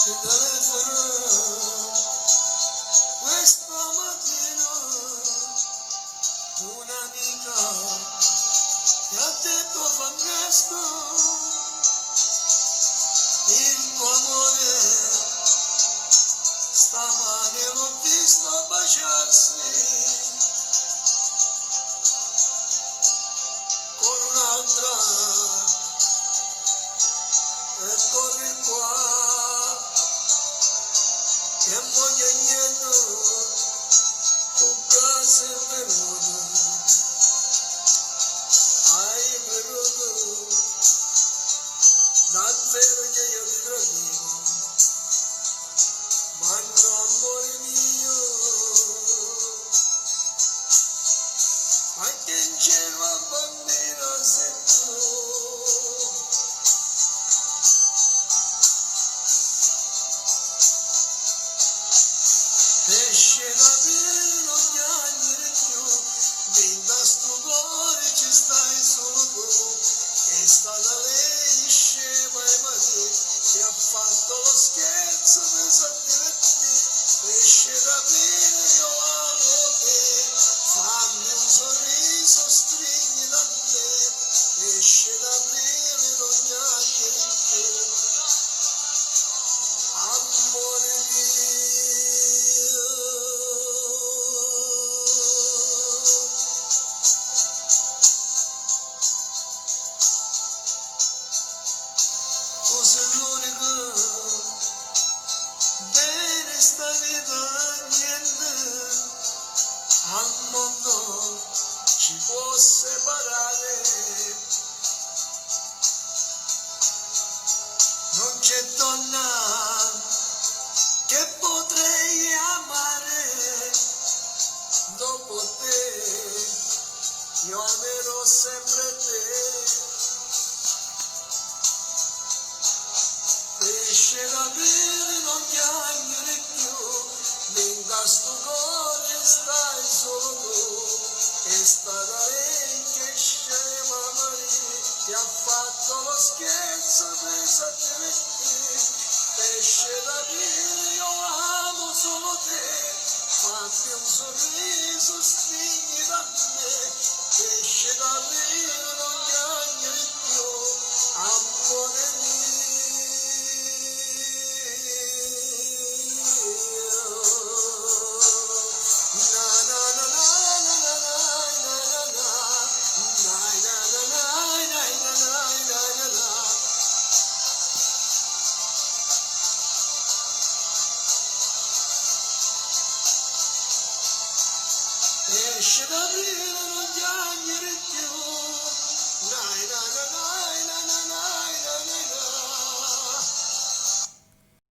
ti telefono questa mattina un'amica ti ha detto fa presto il tuo amore stamane l'ho visto baciarsi con un'altra e corri qua che voglio niente tu casa è venuta hai venuto davvero che io ti tradivo ma no amore mio ma che ingenua bambina sei tu esce da bere non piangere più vinta sto cuore ci stai solo tu è stata lei scema e Maria che ha fatto lo scherzo per divertire esce da bere io amo te fammi un sorriso stringi da me esce da bere non piangere più amore mio tu sei l'unico bene sta vita niente al mondo ci può separare non c'è donna che potrei amare dopo te io amerò sempre te esce da bere non piangere più venga sto cuore stai solo tu è stata lei che scema Maria ti ha fatto lo scherzo per divertire esce da bere io amo solo te fammi un sorriso stringi da me esce da bere non piangere più amore mio esce da aprile non piangere più